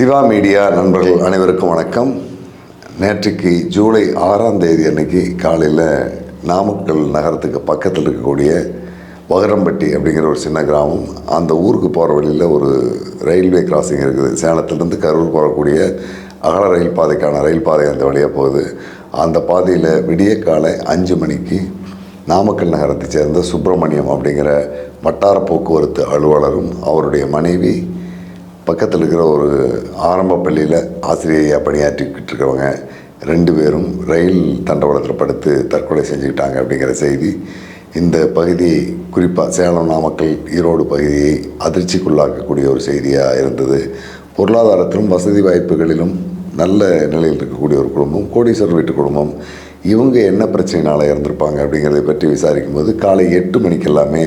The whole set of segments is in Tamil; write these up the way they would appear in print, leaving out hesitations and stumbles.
சிவா மீடியா நண்பர்கள் அனைவருக்கும் வணக்கம். நேற்றுக்கு ஜூலை 6ஆம் தேதி அன்னைக்கு காலையில் நாமக்கல் நகரத்துக்கு பக்கத்தில் இருக்கக்கூடிய வகரம்பட்டி அப்படிங்கிற ஒரு சின்ன கிராமம். அந்த ஊருக்கு போகிற வழியில் ஒரு ரயில்வே கிராசிங் இருக்குது. சேலத்துலேருந்து கரூர் போகக்கூடிய அகல ரயில் பாதைக்கான ரயில் பாதை அந்த வழியாக போகுது. அந்த பாதையில் விடிய காலை 5 மணிக்கு நாமக்கல் நகரத்தை சேர்ந்த சுப்பிரமணியம் அப்படிங்கிற வட்டார போக்குவரத்து அலுவலரும் அவருடைய மனைவி பக்கத்தில் இருக்கிற ஒரு ஆரம்ப பள்ளியில் ஆசிரியையாக பணியாற்றிக்கிட்டு இருக்கிறவங்க 2 பேரும் ரயில் தண்டவாளத்தில் படுத்து தற்கொலை செஞ்சுக்கிட்டாங்க அப்படிங்கிற செய்தி இந்த பகுதியை, குறிப்பாக சேலம், நாமக்கல், ஈரோடு பகுதியை அதிர்ச்சிக்குள்ளாக்கக்கூடிய ஒரு செய்தியாக இருந்தது. பொருளாதாரத்திலும் வசதி வாய்ப்புகளிலும் நல்ல நிலையில் இருக்கக்கூடிய ஒரு குடும்பம், கோடீஸ்வரர் வீட்டு குடும்பம். இவங்க என்ன பிரச்சனையினால் இறந்துருப்பாங்க அப்படிங்கிறத பற்றி விசாரிக்கும் போது காலை 8 மணிக்கு எல்லாமே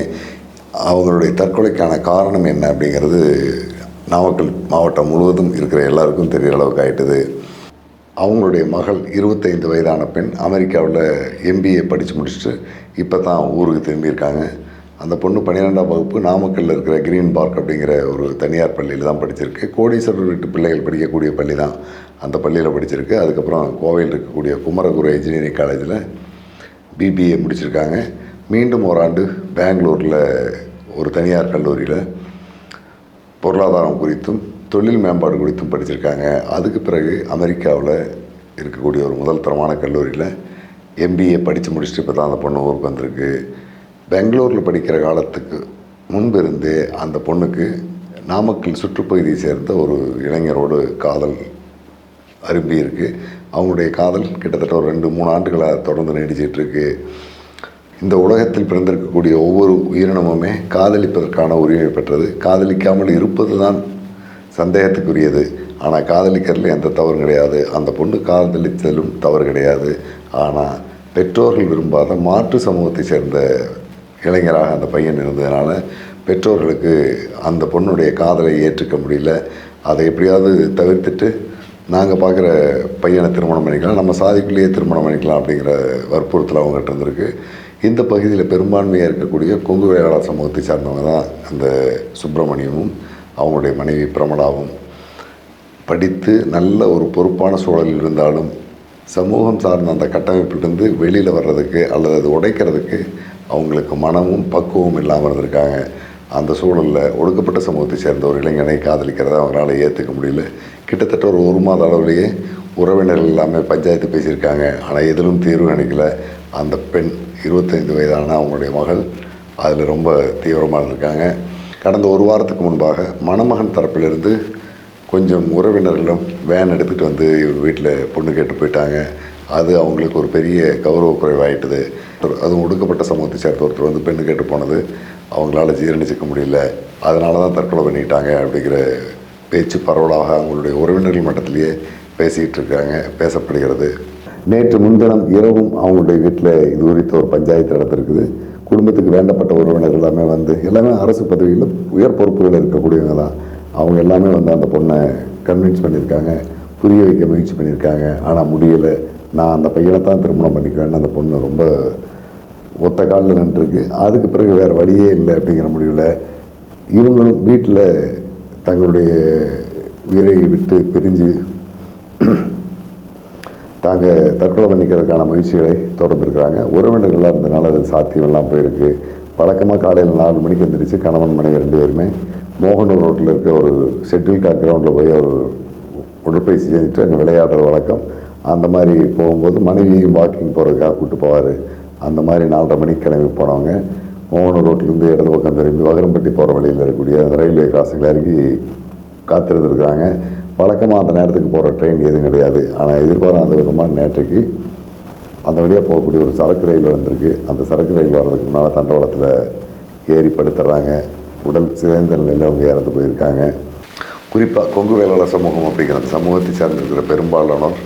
அவங்களுடைய தற்கொலைக்கான காரணம் என்ன அப்படிங்கிறது நாமக்கல் மாவட்டம் முழுவதும் இருக்கிற எல்லாருக்கும் தெரிய அளவுக்கு ஆகிட்டுது. அவங்களுடைய மகள் 25 வயதான பெண் அமெரிக்காவில் MBA படித்து முடிச்சுட்டு இப்போ தான் ஊருக்கு திரும்பியிருக்காங்க. அந்த பொண்ணு 12ஆம் வகுப்பு நாமக்கல்லில் இருக்கிற கிரீன் பார்க் அப்படிங்கிற ஒரு தனியார் பள்ளியில் தான் படிச்சிருக்கு. கோடீஸ்வரர் வீட்டு பிள்ளைகள் படிக்கக்கூடிய பள்ளி தான் அந்த பள்ளியில் படிச்சிருக்கு. அதுக்கப்புறம் கோவையில் இருக்கக்கூடிய குமரகுரு இன்ஜினியரிங் காலேஜில் BBA முடிச்சிருக்காங்க. மீண்டும் ஓராண்டு பெங்களூரில் ஒரு தனியார் கல்லூரியில் பொருளாதாரம் குறித்தும் தொழில் மேம்பாடு குறித்தும் படிச்சிருக்காங்க. அதுக்கு பிறகு அமெரிக்காவில் இருக்கக்கூடிய ஒரு முதல் தரமான கல்லூரியில் MBA படித்து முடிச்சுட்டு இப்போ தான் அந்த பொண்ணு ஊருக்கு வந்திருக்கு. பெங்களூரில் படிக்கிற காலத்துக்கு முன்பு இருந்தே அந்த பொண்ணுக்கு நாமக்கல் சுற்றுப்பகுதியை சேர்ந்த ஒரு இளைஞரோடு காதல் அரும்பி இருக்குது. அவங்களுடைய காதல் கிட்டத்தட்ட ஒரு 2-3 ஆண்டுகளாக தொடர்ந்து நீடிச்சிட்ருக்கு. இந்த உலகத்தில் பிறந்திருக்கக்கூடிய ஒவ்வொரு உயிரினமுமே காதலிப்பதற்கான உரிமை பெற்றது. காதலிக்காமல் இருப்பது தான் சந்தேகத்துக்குரியது. ஆனால் காதலிக்கிறதுல எந்த தவறும் கிடையாது. அந்த பொண்ணு காதலித்தலும் தவறு கிடையாது. ஆனால் பெற்றோர்கள் விரும்பாத மாற்று சமூகத்தை சேர்ந்த இளைஞராக அந்த பையன் இருந்ததுனால பெற்றோர்களுக்கு அந்த பொண்ணுடைய காதலை ஏற்றுக்க முடியல. அதை எப்படியாவது தவிர்த்துட்டு நாங்கள் பார்க்குற பையனை திருமணம் பண்ணிக்கலாம், நம்ம சாதிக்குள்ளேயே திருமணம் பண்ணிக்கலாம் அப்படிங்கிற வற்புறுத்தல் அவங்ககிட்ட இருந்திருக்கு. இந்த பகுதியில் பெரும்பான்மையாக இருக்கக்கூடிய கொங்கு வேளாளர் சமூகத்தை சார்ந்தவங்க தான் அந்த சுப்பிரமணியமும் அவங்களுடைய மனைவி பிரமலாவும். படித்து நல்ல ஒரு பொறுப்பான சூழலில் இருந்தாலும் சமூகம் சார்ந்த அந்த கட்டமைப்பிலிருந்து வெளியில் வர்றதுக்கு அல்லது அது உடைக்கிறதுக்கு அவங்களுக்கு மனமும் பக்குவமும் இல்லாமல் இருந்திருக்காங்க. அந்த சூழலில் ஒடுக்கப்பட்ட சமூகத்தை சேர்ந்த ஒரு இளைஞனை காதலிக்கிறத அவங்களால ஏற்றுக்க முடியல. கிட்டத்தட்ட ஒரு 1 மாத அளவுலேயே உறவினர்கள் எல்லாமே பஞ்சாயத்து பேசியிருக்காங்க. ஆனால் எதிலும் தீர்வு நினைக்கல. அந்த பெண் 25 வயதான அவங்களுடைய மகள் அதில் ரொம்ப தீவிரமாக இருக்காங்க. கடந்த 1 வாரத்துக்கு முன்பாக மணமகன் தரப்பிலிருந்து கொஞ்சம் உறவினர்களும் வேன் எடுத்துகிட்டு வந்து இவர் வீட்டில் பொண்ணு கேட்டு போயிட்டாங்க. அது அவங்களுக்கு ஒரு பெரிய கௌரவ குறைவாயிட்டுது. அதுவும் ஒடுக்கப்பட்ட சமூகத்தை சேர்ந்த ஒருத்தர் வந்து பெண்ணு கேட்டு போனது அவங்களால ஜீரணிச்சிக்க முடியல. அதனால தான் தற்கொலை பண்ணிட்டாங்க அப்படிங்கிற பேச்சு பரவலாக அவங்களுடைய உறவினர்கள் மட்டத்திலேயே பேசிக்கிட்டு இருக்காங்க, பேசப்படுகிறது. நேற்று முன்தினம் இரவும் அவங்களுடைய வீட்டில் இது குறித்த ஒரு பஞ்சாயத்து நடத்திருக்குது. குடும்பத்துக்கு வேண்டப்பட்ட உறவினர்கள் எல்லாமே வந்து, எல்லாமே அரசு பதவியில் உயர் பொறுப்புகள் இருக்கக்கூடியவங்க தான். அவங்க எல்லாமே வந்து அந்த பொண்ணை கன்வின்ஸ் பண்ணியிருக்காங்க, புரிய வைக்க முயற்சி பண்ணியிருக்காங்க. ஆனால் முடியலை. நான் அந்த பையனை தான் திருமணம் பண்ணிக்குவேன்னு அந்த பொண்ணு ரொம்ப ஒத்த காலில் நின்றுருக்கு. அதுக்கு பிறகு வேறு வழியே இல்லை அப்படிங்கிற முடிவில் இவங்களும் வீட்டில் தங்களுடைய உயிரை விட்டு பிரிஞ்சு தாங்கள் தற்கொலை பண்ணிக்கிறதுக்கான முயற்சிகளை தொடர்ந்துருக்கிறாங்க. உறவினர்களாக இருந்ததுனால அது சாத்தியமெல்லாம் போயிருக்கு. வழக்கமாக காலையில் 4 மணிக்கு எழுந்திரிச்சு கணவன் மனைவி 2 பேருமே மோகனூர் ரோட்டில் இருக்க ஒரு ஷெட்டில் காக் கிரவுண்டில் போய் ஒரு உடற்பயிற்சி செஞ்சுட்டு அங்கே விளையாடுற வழக்கம். அந்த மாதிரி போகும்போது மனைவியும் வாக்கிங் போகிறதுக்காக கூப்பிட்டு போவார். அந்த மாதிரி 4:30 மணிக்கு கிளம்பி போனவங்க மோகனூர் ரோட்டிலேருந்து இடது பக்கம் திரும்பி வகரம்பட்டி போகிற வழியில் இருக்கக்கூடிய அந்த ரயில்வே கிராசிங்கில் இறங்கி காத்திருந்துருக்காங்க. வழக்கமாக அந்த நேரத்துக்கு போகிற ட்ரெயின் எதுவும் கிடையாது. ஆனால் எதிர்பாராத விதமாக நேற்றைக்கு அந்த வழியாக போகக்கூடிய ஒரு சரக்கு ரயில் வந்திருக்கு. அந்த சரக்கு ரயில் வர்றதுக்கு முன்னால் தண்டவாளத்தில் ஏறி படுத்துறாங்க. உடல் சிதைந்த நிலையில் அவங்க இறந்து போயிருக்காங்க. குறிப்பாக கொங்கு வேளாளர் சமூகம் அப்படிங்கிற அந்த சமூகத்தை சார்ந்திருக்கிற பெரும்பாலானோர்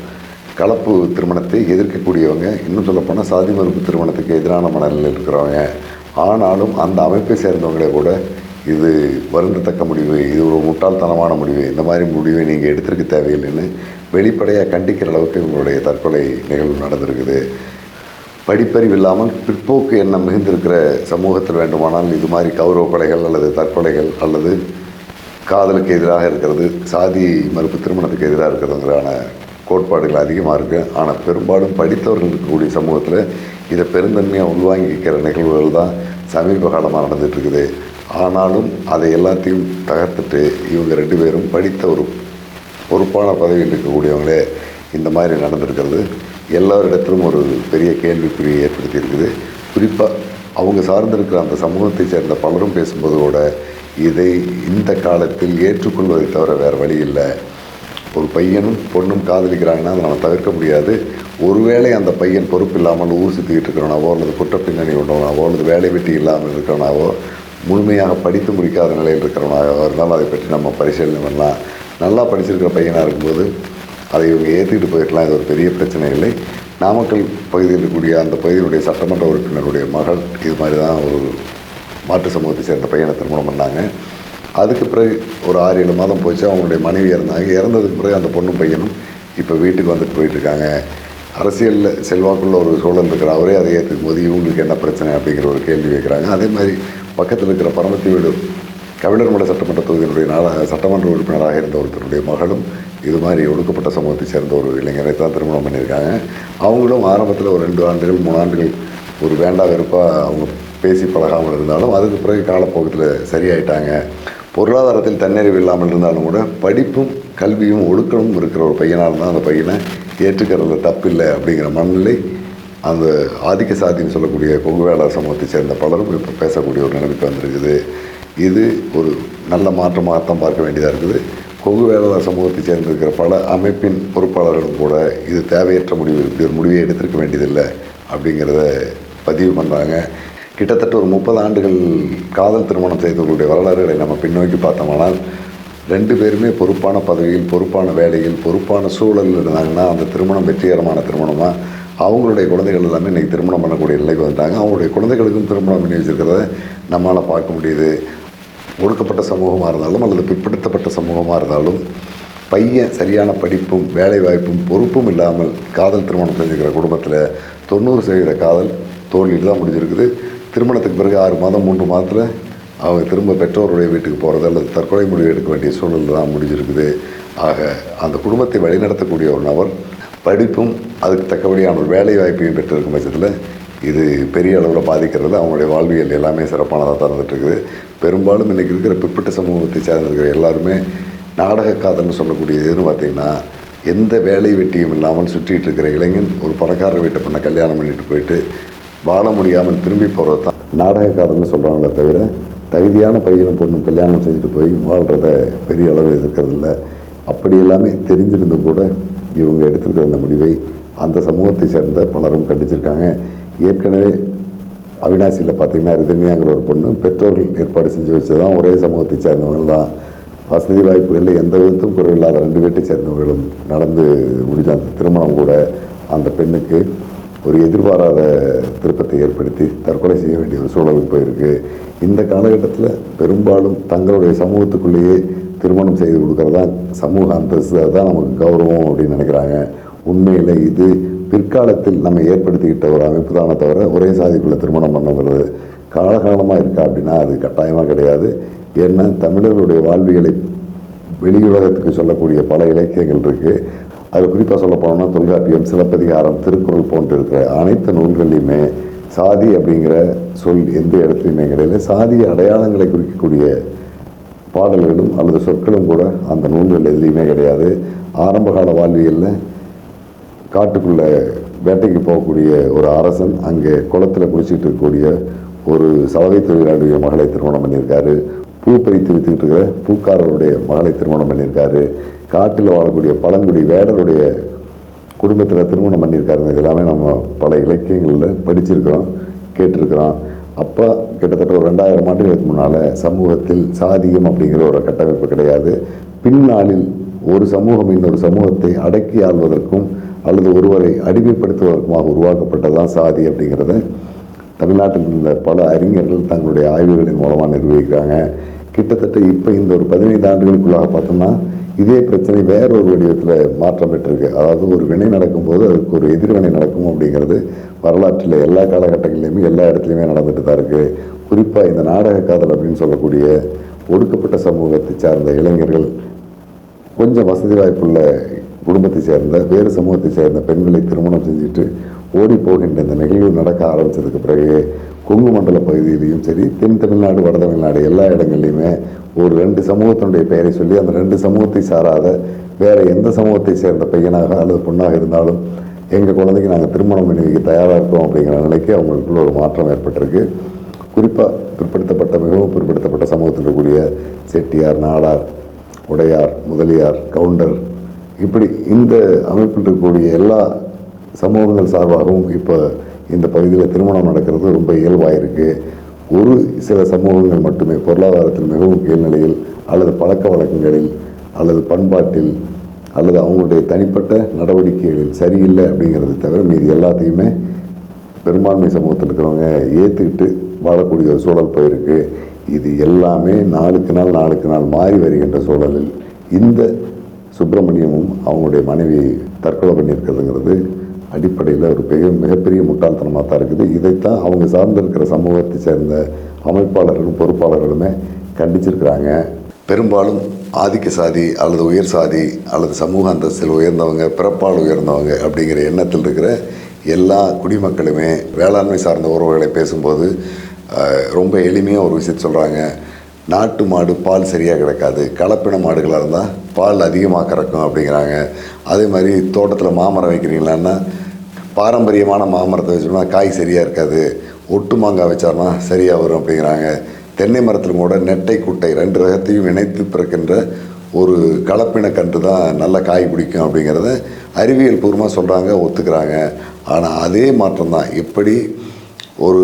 கலப்பு திருமணத்தை எதிர்க்கக்கூடியவங்க, இன்னும் சொல்லப்போனால் சாதி மறுப்பு திருமணத்துக்கு எதிரான மனநிலையில் இருக்கிறவங்க. ஆனாலும் அந்த அமைப்பை சேர்ந்தவங்களே கூட இது வருந்தத்தக்க முடிவு, இது ஒரு முட்டாள்தனமான முடிவு, இந்த மாதிரி முடிவை நீங்கள் எடுத்திருக்க தேவையில்லைன்னு வெளிப்படையாக கண்டிக்கிற அளவுக்கு இவங்களுடைய தற்கொலை நிகழ்வு நடந்திருக்குது. படிப்பறிவு இல்லாமல் பிற்போக்கு எண்ணம் மிகுந்திருக்கிற சமூகத்தில் வேண்டுமானால் இது மாதிரி கௌரவ கொலைகள் அல்லது தற்கொலைகள் அல்லது காதலுக்கு எதிராக இருக்கிறது, சாதி மறுப்பு திருமணத்துக்கு எதிராக இருக்கிறதுங்கிறான கோட்பாடுகள் அதிகமாக இருக்குது. ஆனால் பெரும்பாலும் படித்தவர்கள் இருக்கக்கூடிய சமூகத்தில் இதை பெருந்தன்மையாக உள்வாங்கிக்கிற நிகழ்வுகள் தான் சமீப காலமாக நடந்துகிட்ருக்குது. ஆனாலும் அதை எல்லாத்தையும் தகர்த்துட்டு இவங்க 2 பேரும் படித்த ஒரு பொறுப்பான பதவியில் இருக்கக்கூடியவங்களே இந்த மாதிரி நடந்திருக்கிறது எல்லாரிடத்திலும் ஒரு பெரிய கேள்விக்குறியை ஏற்படுத்தியிருக்குது. குறிப்பாக அவங்க சார்ந்திருக்கிற அந்த சமூகத்தை சேர்ந்த பலரும் பேசும்போது கூட இதை இந்த காலத்தில் ஏற்றுக்கொள்வதை தவிர வேறு வழி இல்லை. ஒரு பையனும் பொண்ணும் காதலிக்கிறாங்கன்னா அதை நம்ம தவிர்க்க முடியாது. ஒருவேளை அந்த பையன் பொறுப்பு இல்லாமல் ஊர் சுற்றிக்கிட்டு இருக்கிறனாவோ அல்லது குற்ற பின்னணி கொண்டவனாவோ அல்லது வேலை வெட்டி இல்லாமல் இருக்கிறனாவோ முழுமையாக படித்து முடிக்காத நிலையில் இருக்கிறவனாக இருந்தாலும் அதை பற்றி நம்ம பரிசீலனை பண்ணலாம். நல்லா படிச்சிருக்கிற பையனாக இருக்கும்போது அதை இவங்க ஏற்றிக்கிட்டு போயிருக்கலாம். இது ஒரு பெரிய பிரச்சனை இல்லை. நாமக்கல் பகுதியில் இருக்கக்கூடிய அந்த பகுதியினுடைய சட்டமன்ற உறுப்பினருடைய மகள் இது மாதிரி தான் ஒரு மாற்று சமூகத்தை சேர்ந்த பையனை திருமணம் பண்ணாங்க. அதுக்கு பிறகு ஒரு 6-7 மாதம் போச்சு. அவங்களுடைய மனைவி இறந்தாங்க. இறந்ததுக்கு பிறகு அந்த பொண்ணும் பையனும் இப்போ வீட்டுக்கு வந்துட்டு போயிட்டுருக்காங்க. அரசியலில் செல்வாக்குள்ள ஒரு சூழல் இருக்கிற அவரே அதை ஏற்றுக்கும் போது இவங்களுக்கு என்ன பிரச்சனை அப்படிங்கிற ஒரு கேள்வி வைக்கிறாங்க. அதே மாதிரி பக்கத்தில் இருக்கிற பரமத்தி வீடு கவிழர்மலை சட்டமன்ற தொகுதியினுடைய சட்டமன்ற உறுப்பினராக இருந்த ஒருத்தருடைய மகளும் இது மாதிரி ஒடுக்கப்பட்ட சமூகத்தை சேர்ந்த ஒரு இளைஞரை தான் திருமணம் பண்ணியிருக்காங்க. அவங்களும் ஆரம்பத்தில் ஒரு 2 ஆண்டுகள் 3 ஆண்டுகள் ஒரு வேண்டா வெறுப்பாக அவங்க பேசி பழகாமல் இருந்தாலும் அதுக்கு பிறகு காலப்போக்கத்தில் சரியாயிட்டாங்க. பொருளாதாரத்தில் தன்னிறைவு இல்லாமல் இருந்தாலும் கூட படிப்பும் கல்வியும் ஒழுக்கமும் இருக்கிற ஒரு பையனாக இருந்தால் அந்த பையனை ஏற்றுக்கிறதுல தப்பில்லை அப்படிங்கிற மனநிலை அந்த ஆதிக்க சாதின்னு சொல்லக்கூடிய கொங்கு வேளாளர் சமூகத்தை சேர்ந்த பலரும் இப்போ பேசக்கூடிய ஒரு நிலைமைக்கு வந்திருக்குது. இது ஒரு நல்ல மாற்றமாகத்தான் பார்க்க வேண்டியதாக இருக்குது. கொங்கு வேளாளர் சமூகத்தை சேர்ந்திருக்கிற பல அமைப்பின் பொறுப்பாளர்களும் கூட இது தேவையற்ற முடிவு, இப்படி ஒரு முடிவை எடுத்திருக்க வேண்டியதில்லை அப்படிங்கிறத பதிவு பண்ணுறாங்க. கிட்டத்தட்ட ஒரு 30 ஆண்டுகள் காதல் திருமணம் செய்தவர்களுடைய வரலாறுகளை நம்ம பின்னோக்கி பார்த்தோம்னால் 2 பேருமே பொறுப்பான பதவியில், பொறுப்பான வேலையில், பொறுப்பான சூழலில் இருந்தாங்கன்னா அந்த திருமணம் வெற்றிகரமான திருமணமாக அவங்களுடைய குழந்தைகள் எல்லாமே இன்றைக்கி திருமணம் பண்ணக்கூடிய நிலைக்கு வந்துட்டாங்க. அவங்களுடைய குழந்தைகளுக்கும் திருமணம் பண்ணி வச்சுருக்கிறத நம்மளால் பார்க்க முடியுது. ஒடுக்கப்பட்ட சமூகமாக இருந்தாலும் அல்லது பிற்படுத்தப்பட்ட சமூகமாக இருந்தாலும் பையன் சரியான படிப்பும் வேலை வாய்ப்பும் பொறுப்பும் இல்லாமல் காதல் திருமணம் செஞ்சுக்கிற குடும்பத்தில் 90% காதல் தோல்வியில் தான் முடிஞ்சிருக்குது. திருமணத்துக்கு பிறகு 6 மாதம் 3 மாதத்தில் அவங்க திரும்ப பெற்றோருடைய வீட்டுக்கு போகிறது அல்லது தற்கொலை முடிவு எடுக்க வேண்டிய சூழல் தான் முடிஞ்சிருக்குது. ஆக அந்த குடும்பத்தை வழிநடத்தக்கூடிய ஒரு நபர் படிப்பும் அதுக்கு தக்கபடியான ஒரு வேலை வாய்ப்பையும் பெற்றிருக்கும் பட்சத்தில் இது பெரிய அளவில் பாதிக்கிறது. அவங்களுடைய வாழ்வியல் எல்லாமே சிறப்பானதாக தந்துட்டுருக்குது. பெரும்பாலும் இன்றைக்கி இருக்கிற பிற்பட்ட சமூகத்தை சேர்ந்திருக்கிற எல்லாருமே நாடக காதல்னு சொல்லக்கூடியதுன்னு பார்த்திங்கன்னா எந்த வேலை வெட்டியும் இல்லாமல் சுற்றிட்டு இருக்கிற இளைஞன் ஒரு பணக்காரர் வீட்டை பண்ண கல்யாணம் பண்ணிட்டு போயிட்டு வாழ முடியாமல் திரும்பி போகிறது தான் நாடக காதல்னு சொல்கிறாங்களே தவிர தகுதியான பையனும் பொண்ணும் கல்யாணம் செஞ்சுட்டு போய் வாழ்கிறத பெரிய அளவில் இருக்கிறது இல்லை. அப்படி எல்லாமே தெரிஞ்சிருந்தும் கூட இவங்க எடுத்துருக்கிற அந்த முடிவை அந்த சமூகத்தை சேர்ந்த பலரும் கண்டிச்சிருக்காங்க. ஏற்கனவே அவினாசியில் பார்த்திங்கன்னா ரிதன்யாங்கிற ஒரு பொண்ணு பெற்றோர்கள் ஏற்பாடு செஞ்சு வச்சதான் ஒரே சமூகத்தை சேர்ந்தவங்க தான். வசதி வாய்ப்புகளில் எந்த விதத்தும் குறைவில்லாத 2 வீட்டை சேர்ந்தவர்களும் நடந்து முடிஞ்ச அந்த திருமணம் கூட அந்த பெண்ணுக்கு ஒரு எதிர்பாராத திருப்பத்தை ஏற்படுத்தி தற்கொலை செய்ய வேண்டிய ஒரு சூழலுக்கு போயிருக்கு. இந்த காலகட்டத்தில் பெரும்பாலும் தங்களுடைய சமூகத்துக்குள்ளேயே திருமணம் செய்து கொடுக்கறதா சமூக அந்தஸ்து, அதுதான் நமக்கு கௌரவம் அப்படின்னு நினைக்கிறாங்க. உண்மையில் இது பிற்காலத்தில் நம்ம ஏற்படுத்திக்கிட்ட ஒரு அமைப்பு தானே தவிர ஒரே சாதிக்குள்ளே திருமணம் பண்ணுறது காலகாலமாக இருக்கா அப்படின்னா அது கட்டாயமாக கிடையாது. ஏன்னா தமிழர்களுடைய வாழ்வியலை வெளியுலகத்துக்கு சொல்லக்கூடிய பல இலக்கியங்கள் இருக்குது. அது குறிப்பாக சொல்ல போனோம்னா தொல்காப்பியம், சிலப்பதிகாரம், திருக்குறள் போன்று இருக்கிற அனைத்து நூல்கள்லையுமே சாதி அப்படிங்கிற சொல் எந்த இடத்துலையுமே கிடையாது. சாதிய அடையாளங்களை குறிக்கக்கூடிய பாடல்களும் அல்லது சொற்களும் கூட அந்த நூல்கள் எதுலேயுமே கிடையாது. ஆரம்பகால வாழ்வியலில் காட்டுக்குள்ளே வேட்டைக்கு போகக்கூடிய ஒரு அரசன் அங்கே குளத்தில் குளிச்சுட்டு இருக்கக்கூடிய ஒரு சலவை தொழிலாளிய மகளை திருமணம் பண்ணியிருக்காரு. பூ பறித்து விற்றுக்கிட்டு இருக்கிற பூக்காரருடைய மகளை திருமணம் பண்ணியிருக்காரு. காட்டில் வாழக்கூடிய பழங்குடி வேடருடைய குடும்பத்தில் திருமணம் பண்ணியிருக்காருங்க. இதெல்லாமே நம்ம பல இலக்கியங்களில் படிச்சிருக்கிறோம், கேட்டிருக்கிறோம். அப்போ கிட்டத்தட்ட ஒரு 2000 ஆண்டுகளுக்கு முன்னால் சமூகத்தில் சாதியம் அப்படிங்கிற ஒரு கட்டமைப்பு கிடையாது. பின்னாளில் ஒரு சமூகம் இன்னொரு சமூகத்தை அடக்கி ஆள்வதற்கும் அல்லது ஒருவரை அடிமைப்படுத்துவதற்குமாக உருவாக்கப்பட்டதான் சாதி அப்படிங்கிறத தமிழ்நாட்டில் இருந்த பல அறிஞர்கள் தங்களுடைய ஆய்வுகளின் மூலமாக நிர்வகிக்கிறாங்க. கிட்டத்தட்ட இப்போ இந்த ஒரு 15 ஆண்டுகளுக்குள்ளாக பார்த்தோம்னா இதே பிரச்சனை வேற ஒரு வடிவத்தில் மாற்றம் பெற்றிருக்கு. அதாவது ஒரு வினை நடக்கும்போது அதுக்கு ஒரு எதிர்வினை நடக்கும் அப்படிங்கிறது வரலாற்றில் எல்லா காலகட்டங்களிலுமே எல்லா இடத்துலையுமே நடந்துட்டு தான் இருக்குது. குறிப்பாக இந்த நாடக காதல் அப்படின்னு சொல்லக்கூடிய ஒடுக்கப்பட்ட சமூகத்தை சார்ந்த இளைஞர்கள் கொஞ்சம் வசதி வாய்ப்புள்ள குடும்பத்தை சேர்ந்த வேறு சமூகத்தை சேர்ந்த பெண்களை திருமணம் செஞ்சுட்டு ஓடி போகின்ற இந்த நிகழ்வு நடக்க ஆரம்பித்ததுக்கு பிறகு கொங்கு மண்டல பகுதியிலையும் சரி, தென் தமிழ்நாடு வட தமிழ்நாடு எல்லா இடங்கள்லையுமே ஒரு 2 சமூகத்தினுடைய பெயரை சொல்லி அந்த 2 சமூகத்தை சாராத வேறு எந்த சமூகத்தை சேர்ந்த பையனாக அல்லது பொண்ணாக இருந்தாலும் எங்கள் குழந்தைக்கு நாங்கள் திருமணம் பண்ணி வைக்க தயாராக இருக்கோம் அப்படிங்கிற நிலைக்கு அவங்களுக்குள்ள ஒரு மாற்றம் ஏற்பட்டிருக்கு. குறிப்பாக பிற்படுத்தப்பட்ட மிகவும் பிற்படுத்தப்பட்ட சமூகத்தில் இருக்கக்கூடிய செட்டியார், நாடார், உடையார், முதலியார், கவுண்டர், இப்படி இந்த அமைப்பில் இருக்கக்கூடிய எல்லா சமூகங்கள் சார்பாகவும் இப்போ இந்த பகுதியில் திருமணம் நடக்கிறது ரொம்ப இயல்பாக இருக்குது. ஒரு சில சமூகங்கள் மட்டுமே பொருளாதாரத்தில் மிகவும் கீழ்நிலையில் அல்லது பழக்க வழக்கங்களில் அல்லது பண்பாட்டில் அல்லது அவங்களுடைய தனிப்பட்ட நடவடிக்கைகளில் சரியில்லை அப்படிங்கிறது தவிர மீது எல்லாத்தையுமே பெரும்பான்மை சமூகத்தில் இருக்கிறவங்க ஏற்றுக்கிட்டு வாழக்கூடிய ஒரு சூழல் போயிருக்கு. இது எல்லாமே நாளுக்கு நாள் மாறி வருகின்ற சூழலில் இந்த சுப்பிரமணியமும் அவங்களுடைய மனைவி தற்கொலை பண்ணியிருக்கிறதுங்கிறது அடிப்படையில் ஒரு மிகப்பெரிய முட்டாள்தனமாக தான் இருக்குது. இதைத்தான் அவங்க சார்ந்திருக்கிற சமூகத்தை சேர்ந்த அமைப்பாளர்களும் பொறுப்பாளர்களுமே கண்டிச்சிருக்கிறாங்க. பெரும்பாலும் ஆதிக்க சாதி அல்லது உயர் சாதி அல்லது சமூக அந்தஸ்தில் உயர்ந்தவங்க, பிறப்பால் உயர்ந்தவங்க அப்படிங்கிற எண்ணத்தில் இருக்கிற எல்லா குடிமக்களுமே வேளாண்மை சார்ந்த உறவுகளை பேசும்போது ரொம்ப எளிமையாக ஒரு விஷயத்தை சொல்கிறாங்க. நாட்டு மாடு பால் சரியாக கிடைக்காது, கலப்பின மாடுகளாக இருந்தால் பால் அதிகமாக கறக்கும் அப்படிங்கிறாங்க. அதே மாதிரி தோட்டத்தில் மாமரம் வைக்கிறீங்களான்னா பாரம்பரியமான மாமரத்தை வச்சோம்னா காய் சரியாக இருக்காது, ஒட்டு மாங்காய் வச்சார்னா சரியாக வரும் அப்படிங்கிறாங்க. தென்னை மரத்தில் கூட நெட்டை குட்டை 2 ரகத்தையும் இணைத்து பிறக்கின்ற ஒரு கலப்பின கன்று தான் நல்ல காய் பிடிக்கும் அப்படிங்கிறத அறிவியல் பூர்வமாக சொல்கிறாங்க, ஒத்துக்கிறாங்க. ஆனால் அதே மாற்றம் தான் எப்படி ஒரு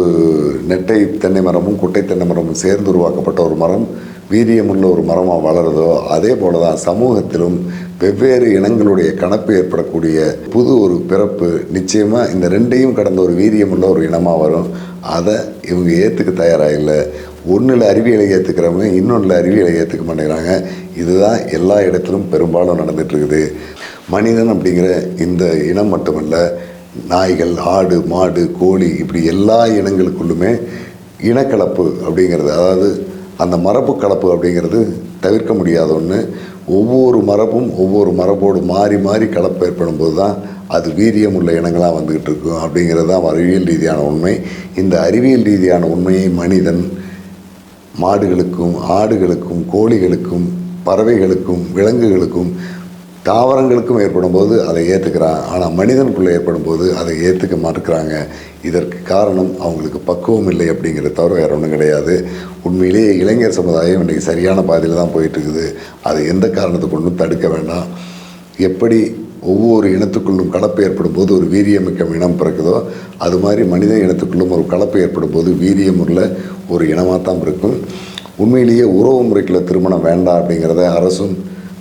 நெட்டை தென்னை மரமும் குட்டை தென்னை மரமும் சேர்ந்து உருவாக்கப்பட்ட ஒரு மரம் வீரியமுள்ள ஒரு மரமாக வளருதோ அதே போல தான் சமூகத்திலும் வெவ்வேறு இனங்களுடைய கணப்பு ஏற்படக்கூடிய புது ஒரு பிறப்பு நிச்சயமாக இந்த 2ஐயும் கடந்த ஒரு வீரியமுள்ள ஒரு இனமாக வரும். அதை இவங்க ஏற்றுக்க தயாராக இல்லை. ஒன்றில் அறிவியலை ஏற்றுக்கிறவங்க இன்னொன்றில் அறிவியலை ஏற்றுக்க மாட்டேங்கிறாங்க. இதுதான் எல்லா இடத்திலும் பெரும்பாலும் நடந்துகிட்ருக்குது. மனிதன் அப்படிங்கிற இந்த இனம் மட்டுமல்ல, நாய்கள், ஆடு, மாடு, கோழி, இப்படி எல்லா இனங்களுக்குள்ளுமே இனக்கலப்பு அப்படிங்கிறது, அதாவது அந்த மரபு கலப்பு அப்படிங்கிறது தவிர்க்க முடியாத ஒன்று. ஒவ்வொரு மரபும் ஒவ்வொரு மரபோடு மாறி மாறி கலப்பு ஏற்படும் போது தான் அது வீரியம் உள்ள இனங்களாக வந்துக்கிட்டு இருக்கும் அப்படிங்கிறது தான் அறிவியல் ரீதியான உண்மை. இந்த அறிவியல் ரீதியான உண்மையை மனிதன் மாடுகளுக்கும் ஆடுகளுக்கும் கோழிகளுக்கும் பறவைகளுக்கும் விலங்குகளுக்கும் தாவரங்களுக்கும் ஏற்படும் போது அதை ஏற்றுக்கிறான். ஆனால் மனிதனுக்குள்ளே ஏற்படும் போது அதை ஏற்றுக்க மறுக்கிறாங்க. இதற்கு காரணம் அவங்களுக்கு பக்குவம் இல்லை அப்படிங்கிறத தவிர வேறு ஒன்றும் கிடையாது. உண்மையிலேயே இளைஞர் சமுதாயம் இன்றைக்கி சரியான பாதையில் தான் போயிட்டுருக்குது. அதை எந்த காரணத்தை கொண்டும் தடுக்க வேண்டாம். எப்படி ஒவ்வொரு இனத்துக்குள்ளும் கலப்பு ஏற்படும் போது ஒரு வீரியமிக்க இனம் பிறக்குதோ அது மாதிரி மனித இனத்துக்குள்ளும் ஒரு கலப்பு ஏற்படும் போது வீரியமுள்ள ஒரு இனமாக தான் இருக்கும். உண்மையிலேயே உறவு முறைக்குள்ள திருமணம் வேண்டாம் அப்படிங்கிறத அரசும்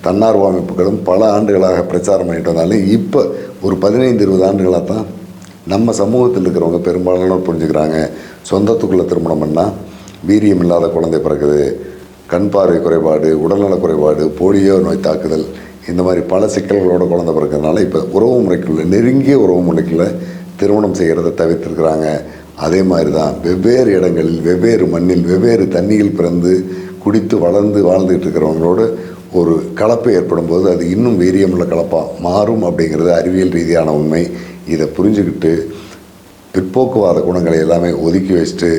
தன்னார்வ அமைப்புகளும் பல ஆண்டுகளாக பிரச்சாரம் பண்ணிட்டு வந்தாலும் இப்போ ஒரு 15-20 ஆண்டுகளாக தான் நம்ம சமூகத்தில் இருக்கிறவங்க பெரும்பாலானோர் புரிஞ்சுக்கிறாங்க. சொந்தத்துக்குள்ளே திருமணம் பண்ணால் வீரியம் இல்லாத குழந்தை பிறக்குது, கண் பார்வை குறைபாடு, உடல்நல குறைபாடு, போலியோ நோய் தாக்குதல், இந்த மாதிரி பல சிக்கல்களோட குழந்தை பிறக்கிறதுனால இப்போ உறவு முறைக்குள்ள நெருங்கிய உறவு முறைக்குள்ள திருமணம் செய்கிறத தவிர்த்திருக்கிறாங்க. அதே மாதிரி தான் வெவ்வேறு இடங்களில் வெவ்வேறு மண்ணில் வெவ்வேறு தண்ணியில் பிறந்து குடித்து வளர்ந்து வாழ்ந்துகிட்டு இருக்கிறவங்களோடு ஒரு கலப்பு ஏற்படும் போது அது இன்னும் வீரியமுள்ள கலப்பாக மாறும் அப்படிங்கிறது அறிவியல் ரீதியான உண்மை. இதை புரிஞ்சுக்கிட்டு பிற்போக்குவாத குணங்களை எல்லாமே ஒதுக்கி வச்சுட்டு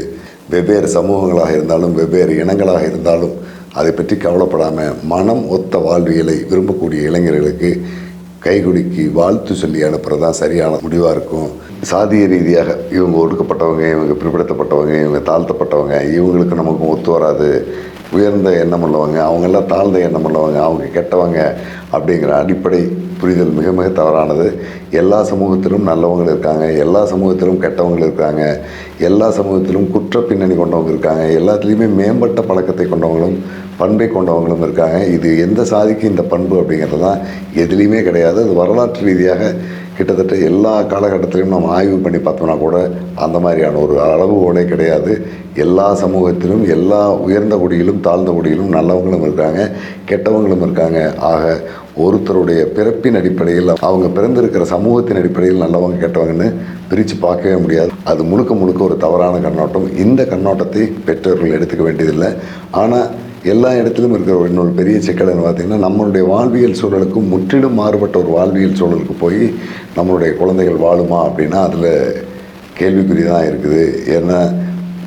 வெவ்வேறு சமூகங்களாக இருந்தாலும் வெவ்வேறு இனங்களாக இருந்தாலும் அதை பற்றி கவலைப்படாமல் மனம் ஒத்த வாழ்வியலை விரும்பக்கூடிய இளைஞர்களுக்கு கைகுலுக்கி வாழ்த்து சொல்லி அனுப்புறது தான் சரியான முடிவாக இருக்கும். சாதிய ரீதியாக இவங்க ஒடுக்கப்பட்டவங்க, இவங்க பிற்படுத்தப்பட்டவங்க, இவங்க தாழ்த்தப்பட்டவங்க, இவங்களுக்கு நமக்கும் ஒத்து வராது, உயர்ந்த எண்ணம் உள்ளவங்க அவங்கெல்லாம் தாழ்ந்த எண்ணம் உள்ளவங்க, அவங்க கெட்டவங்க அப்படிங்கிற அடிப்படை புரிதல் மிக மிக தவறானது. எல்லா சமூகத்திலும் நல்லவங்க இருக்காங்க, எல்லா சமூகத்திலும் கெட்டவங்க இருக்காங்க, எல்லா சமூகத்திலும் குற்ற பின்னணி கொண்டவங்க இருக்காங்க, எல்லாத்துலேயுமே மேம்பட்ட பழக்கத்தை கொண்டவங்களும் பண்பை கொண்டவங்களும் இருக்காங்க. இது எந்த சாதிக்கு இந்த பண்பு அப்படிங்கிறது தான் எதுலேயுமே கிடையாது. அது வரலாற்று ரீதியாக கிட்டத்தட்ட எல்லா காலகட்டத்திலையும் நம்ம ஆய்வு பண்ணி பார்த்தோம்னா கூட அந்த மாதிரியான ஒரு அளவுகோலே கிடையாது. எல்லா சமூகத்திலும், எல்லா உயர்ந்த குடியிலும் தாழ்ந்த குடியிலும் நல்லவங்களும் இருக்காங்க, கெட்டவங்களும் இருக்காங்க. ஆக ஒருத்தருடைய பிறப்பின் அடிப்படையில், அவங்க பிறந்திருக்கிற சமூகத்தின் அடிப்படையில் நல்லவங்க கெட்டவங்கன்னு பிரித்து பார்க்கவே முடியாது. அது முழுக்க முழுக்க ஒரு தவறான கண்ணோட்டம். இந்த கண்ணோட்டத்தை பெற்றோர்கள் எடுத்துக்க வேண்டியதில்லை. ஆனால் எல்லா இடத்துலையும் இருக்கிற இன்னொரு பெரிய சிக்கல்னு பார்த்திங்கன்னா, நம்மளுடைய வாழ்வியல் சூழலுக்கும் முற்றிலும் மாறுபட்ட ஒரு வாழ்வியல் சூழலுக்கு போய் நம்மளுடைய குழந்தைகள் வாழுமா அப்படின்னா அதில் கேள்விக்குறி தான் இருக்குது. ஏன்னா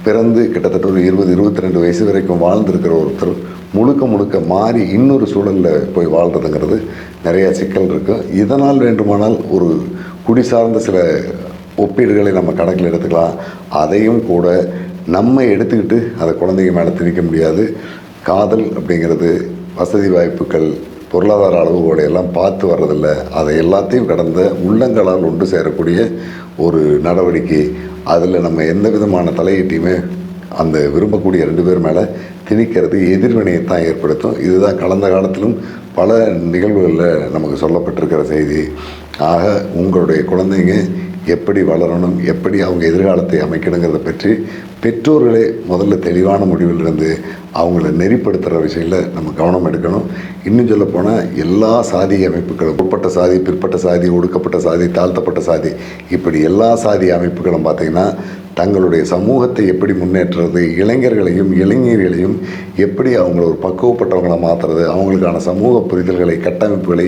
பிறந்து கிட்டத்தட்ட ஒரு 20-22 வயசு வரைக்கும் வாழ்ந்திருக்கிற ஒருத்தர் முழுக்க முழுக்க மாறி இன்னொரு சூழலில் போய் வாழ்கிறதுங்கிறது நிறையா சிக்கல் இருக்குது. இதனால் வேண்டுமானால் ஒரு குடி சார்ந்த சில ஒப்பீடுகளை நம்ம கணக்கில் எடுத்துக்கலாம். அதையும் கூட நம்ம எடுத்துக்கிட்டு அதை குழந்தைங்க மேலே திணிக்க முடியாது. காதல் அப்படிங்கிறது வசதி வாய்ப்புகள், பொருளாதார அளவுகளை எல்லாம் பார்த்து வர்றதில்லை. அதை எல்லாத்தையும் கடந்த உள்ளங்களால் ஒன்று சேரக்கூடிய ஒரு நடவடிக்கை. அதில் நம்ம எந்த விதமான தலையீட்டையுமே அந்த விரும்பக்கூடிய 2 பேர் மேலே திணிக்கிறது எதிர்வினையை தான் ஏற்படுத்தும். இதுதான் கடந்த காலத்திலும் பல நிகழ்வுகளில் நமக்கு சொல்லப்பட்டிருக்கிற செய்தி. ஆக உங்களுடைய குழந்தைங்க எப்படி வளரணும், எப்படி அவங்க எதிர்காலத்தை அமைக்கணுங்கிறத பற்றி பெற்றோர்களே முதல்ல தெளிவான முடிவிலிருந்து அவங்கள நெறிப்படுத்துகிற விஷயத்தில் நம்ம கவனம் எடுக்கணும். இன்னும் சொல்லப்போனால் எல்லா சாதி அமைப்புகளும், உட்பட்ட சாதி, பிற்பட்ட சாதி, ஒடுக்கப்பட்ட சாதி, தாழ்த்தப்பட்ட சாதி, இப்படி எல்லா சாதி அமைப்புகளும் பார்த்திங்கன்னா தங்களுடைய சமூகத்தை எப்படி முன்னேற்றுறது, இளைஞர்களையும் இளைஞர்களையும் எப்படி அவங்கள ஒரு பக்குவப்பட்டவங்களை மாற்றுறது, அவங்களுக்கான சமூக புரிதல்களை, கட்டமைப்புகளை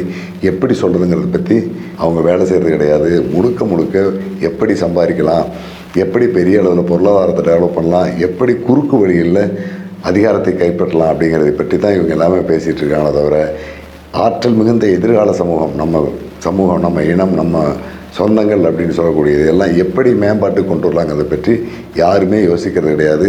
எப்படி சொல்கிறதுங்கிறத பற்றி அவங்க வேலை செய்கிறது கிடையாது. முழுக்க முழுக்க எப்படி சம்பாதிக்கலாம், எப்படி பெரிய அளவில் பொருளாதாரத்தை டெவலப் பண்ணலாம், எப்படி குறுக்கு வழியில் அதிகாரத்தை கைப்பற்றலாம் அப்படிங்கிறதை பற்றி தான் இவங்க எல்லாமே பேசிகிட்டு இருக்காங்களே தவிர, ஆற்றல் மிகுந்த எதிர்கால சமூகம், நம்ம இனம், நம்ம சொந்தங்கள் அப்படின்னு சொல்லக்கூடியது எல்லாம் எப்படி மேம்பாட்டு கொண்டு வரலாங்கிறத பற்றி யாருமே யோசிக்கிறது கிடையாது.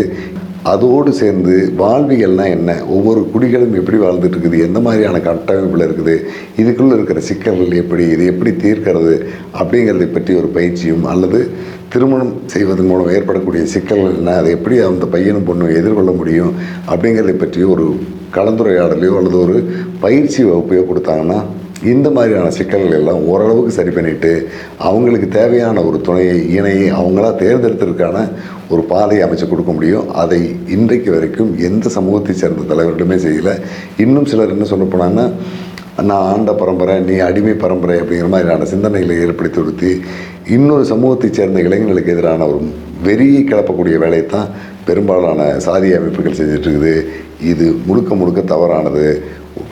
அதோடு சேர்ந்து வாழ்வியல்னால் என்ன, ஒவ்வொரு குடிகளும் எப்படி வாழ்ந்துட்டு இருக்குது, எந்த மாதிரியான கட்டமைப்பில் இருக்குது, இதுக்குள்ளே இருக்கிற சிக்கல்கள் எப்படி, இது எப்படி தீர்க்கிறது அப்படிங்கிறதை பற்றி ஒரு பயிற்சியும், அல்லது திருமணம் செய்வதன் மூலம் ஏற்படக்கூடிய சிக்கல்கள் என்ன, அதை எப்படி அந்த பையனும் பொண்ணும் எதிர்கொள்ள முடியும் அப்படிங்கிறதை பற்றி ஒரு கலந்துரையாடலையோ அல்லது ஒரு பயிற்சி வகுப்பையோ கொடுத்தாங்கன்னா இந்த மாதிரியான சிக்கல்கள் எல்லாம் ஓரளவுக்கு சரி பண்ணிவிட்டு அவங்களுக்கு தேவையான ஒரு துணையை, இணையை அவங்களா தேர்ந்தெடுத்ததுக்கான ஒரு பாதையை அமைச்சு கொடுக்க முடியும். அதை இன்றைக்கு வரைக்கும் எந்த சமூகத்தை சேர்ந்த தலைவர்களுமே செய்யலை. இன்னும் சிலர் என்ன சொல்ல போனாங்கன்னா, நான் ஆண்ட பரம்பரை, நீ அடிமை பரம்பரை அப்படிங்கிற மாதிரியான சிந்தனைகளை ஏற்படுத்தி கொடுத்து இன்னொரு சமூகத்தை சேர்ந்த இளைஞர்களுக்கு எதிரான ஒரு வெறியை கிளப்பக்கூடிய வேலையை தான் பெரும்பாலான சாதி அமைப்புகள் செஞ்சிட்ருக்குது. இது முழுக்க முழுக்க தவறானது.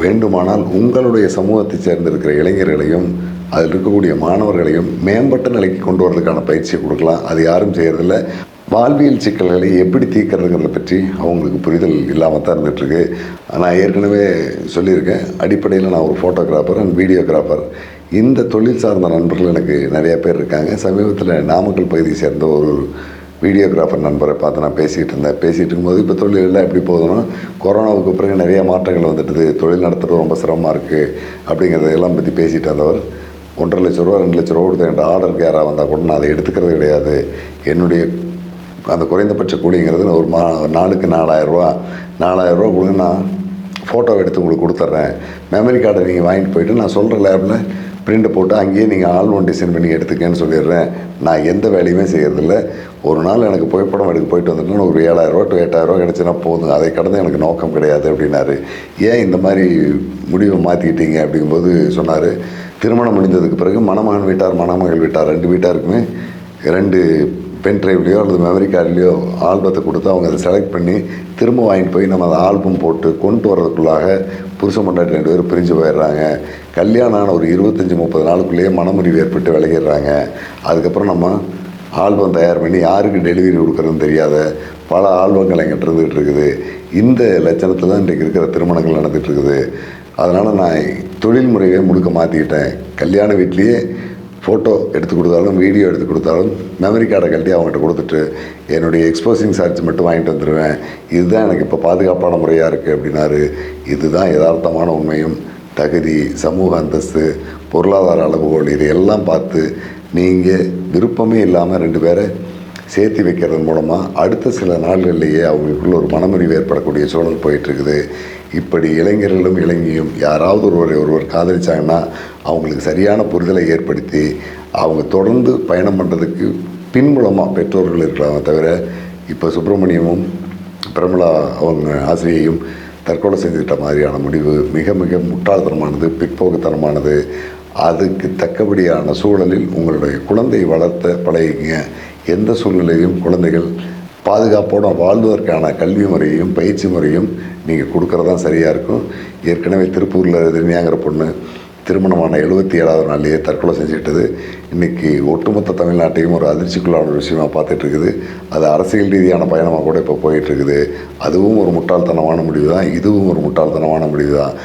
வேண்டுமானால் உங்களுடைய சமூகத்தை சேர்ந்திருக்கிற இளைஞர்களையும் அதில் இருக்கக்கூடிய மாணவர்களையும் மேம்பட்ட நிலைக்கு கொண்டு வரதுக்கான பயிற்சியை கொடுக்கலாம். அது யாரும் செய்கிறதில்ல. வாழ்வியல் சிக்கல்களை எப்படி தீர்க்கிறதுங்கிறத பற்றி அவங்களுக்கு புரிதல் இல்லாமல் தான் இருந்துகிட்ருக்கு. நான் ஏற்கனவே சொல்லியிருக்கேன், அடிப்படையில் நான் ஒரு ஃபோட்டோகிராஃபர் அண்ட் வீடியோகிராஃபர். இந்த தொழில் சார்ந்த நண்பர்கள் எனக்கு நிறையா பேர் இருக்காங்க. சமீபத்தில் நாமக்கல் பகுதியை சேர்ந்த ஒரு வீடியோகிராஃபர் நண்பரை பார்த்து நான் பேசிகிட்டு இருக்கும்போது, இப்போ தொழில் எல்லாம் எப்படி போகுதுன்னா, கொரோனாவுக்கு பிறகு நிறைய மாற்றங்கள் வந்துட்டுது, தொழில் நடத்துகிறது ரொம்ப சிரமமாக இருக்குது அப்படிங்கிறதெல்லாம் பற்றி பேசிகிட்டு வந்தவர், 1.5 லட்ச ரூபா 2 லட்ச ரூபா கொடுத்து என்கிட்ட ஆர்டருக்கு யாராக வந்தால் கூட நான் அதை எடுத்துக்கிறது கிடையாது. என்னுடைய அந்த குறைந்தபட்ச கூலிங்கிறது ஒரு நாளுக்கு 4000 ரூபா கொடுங்க, நான் ஃபோட்டோ எடுத்து உங்களுக்கு கொடுத்துட்றேன், மெமரி கார்டை நீங்கள் வாங்கிட்டு போயிட்டு நான் சொல்கிற லேபில் பிரிண்ட்டை போட்டு அங்கேயே நீங்கள் ஆல்பம் டிசைன் பண்ணி எடுத்துக்கன்னு சொல்லிடுறேன். நான் எந்த வேலையுமே செய்கிறதில்ல. ஒரு நாள் எனக்கு புகைப்படம் எடுக்க போயிட்டு வந்துட்டுனா ஒரு 7000 ரூபா to 8000 ரூபா கிடச்சினா போதும், அதை கடந்து எனக்கு நோக்கம் கிடையாது அப்படின்னாரு. ஏன் இந்த மாதிரி முடிவை மாற்றிக்கிட்டீங்க அப்படிங்கும்போது சொன்னார், திருமணம் முடிந்ததுக்கு பிறகு மணமகன் வீட்டார் மணமகள் வீட்டார் 2 வீட்டாருக்குமே 2 பென் ட்ரைவ்லையோ அல்லது மெமரி கார்டுலையோ ஆல்பத்தை கொடுத்து அவங்க அதை செலக்ட் பண்ணி திரும்ப வாங்கிட்டு போய் நம்ம அதை ஆல்பம் போட்டு கொண்டு வரதுக்குள்ளாக புருஷன் பொண்டாட்டி 2 பேரும் பிரிஞ்சு போயிடுறாங்க. கல்யாணம் ஆன ஒரு 25-30 நாளுக்குள்ளேயே மனமுறிவு ஏற்பட்டு விலகிடுறாங்க. அதுக்கப்புறம் நம்ம ஆல்பம் தயார் பண்ணி யாருக்கு டெலிவரி கொடுக்குறதுன்னு தெரியாத பல ஆல்பங்கள் எங்கிட்ட இருந்துகிட்டு இருக்குது. இந்த லட்சணத்தில் தான் இன்றைக்கு இருக்கிற திருமணங்கள் நடந்துகிட்டு இருக்குது. அதனால் நான் தொழில் முறையை முழுக்க மாற்றிக்கிட்டேன். கல்யாண வீட்லேயே ஃபோட்டோ எடுத்து கொடுத்தாலும் வீடியோ எடுத்து கொடுத்தாலும் மெமரி கார்டை கழட்டி அவங்ககிட்ட கொடுத்துட்டு என்னுடைய எக்ஸ்போசிங் சார்ஜ் மட்டும் வாங்கிட்டு வந்துடுவேன். இதுதான் எனக்கு இப்போ பாதுகாப்பான முறையாக இருக்குது அப்படின்னாரு. இதுதான் யதார்த்தமான உண்மையும். தகுதி, சமூக அந்தஸ்து, பொருளாதார அளவுகோல் இதையெல்லாம் பார்த்து நீங்கள் விருப்பமே இல்லாமல் 2 பேரை சேர்த்து வைக்கிறது மூலமாக அடுத்த சில நாள்களிலேயே அவங்களுக்குள்ள ஒரு மனமுறிவு ஏற்படக்கூடிய சூழல் போயிட்டுருக்குது. இப்படி இளைஞர்களும் இளைஞியும் யாராவது ஒருவர் காதலிச்சாங்கன்னா அவங்களுக்கு சரியான புரிதலை ஏற்படுத்தி அவங்க தொடர்ந்து பயணம் பண்ணுறதுக்கு பின்புலமாக பெற்றோர்கள் இருக்கலாமே தவிர, இப்போ சுப்பிரமணியமும் பிரமிளா அவங்க ஆசிரியையும் தற்கொலை செஞ்சுக்கிட்ட மாதிரியான முடிவு மிக மிக முட்டாள்தனமானது, பிற்போக்குத்தனமானது. அதுக்கு தக்கபடியான சூழலில் உங்களுடைய குழந்தை வளர்த்த பழகிங்க. எந்த சூழ்நிலையும் குழந்தைகள் பாதுகாப்போடு வாழ்வதற்கான கல்வி முறையையும் பயிற்சி முறையும் நீங்கள் கொடுக்குறதான் சரியாக இருக்கும். ஏற்கனவே திருப்பூரில் திருநியாங்கிற பொண்ணு திருமணமான 77வது நாள்லேயே தற்கொலை செஞ்சுக்கிட்டது இன்றைக்கி ஒட்டுமொத்த தமிழ்நாட்டையும் ஒரு அதிர்ச்சிக்குள்ளான ஒரு விஷயமாக பார்த்துட்ருக்குது. அது அரசியல் ரீதியான பயணமாக கூட இப்போ போயிட்டுருக்குது. அதுவும் ஒரு முட்டாள்தனமான முடிவு தான், இதுவும் ஒரு முட்டாள்தனமான முடிவு தான்.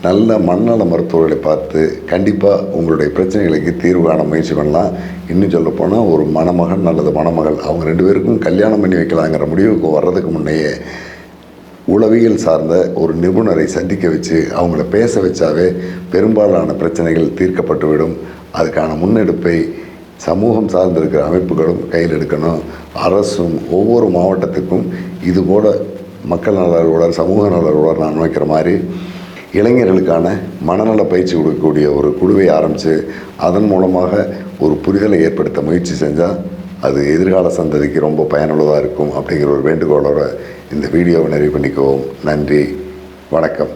நல்ல மனநல மருத்துவர்களை பார்த்து கண்டிப்பாக உங்களுடைய பிரச்சனைகளுக்கு தீர்வு காண முயற்சி பண்ணலாம். இன்னும் சொல்லப்போனால் ஒரு மணமகன் அல்லது மணமகள் அவங்க 2 பேருக்கும் கல்யாணம் பண்ணி வைக்கலாங்கிற முடிவுக்கு வர்றதுக்கு முன்னையே உளவியல் சார்ந்த ஒரு நிபுணரை சந்திக்க வச்சு அவங்கள பேச வச்சாவே பெரும்பாலான பிரச்சனைகள் தீர்க்கப்பட்டுவிடும். அதுக்கான முன்னெடுப்பை சமூகம் சார்ந்திருக்கிற அமைப்புகளும் கையில் எடுக்கணும். அரசும் ஒவ்வொரு மாவட்டத்துக்கும் இதுபோல் மக்கள் நல அலுவலர், சமூக நல அலுவலர் நான் வைக்கிற மாதிரி இளைஞர்களுக்கான மனநல பயிற்சி கொடுக்கக்கூடிய ஒரு குழுவை ஆரம்பித்து அதன் மூலமாக ஒரு புரிதலை ஏற்படுத்த முயற்சி செஞ்சால் அது எதிர்கால சந்ததிக்கு ரொம்ப பயனுள்ளதாக இருக்கும் அப்படிங்கிற ஒரு வேண்டுகோளோட இந்த வீடியோவை நிறைவு பண்ணிக்குவோம். நன்றி, வணக்கம்.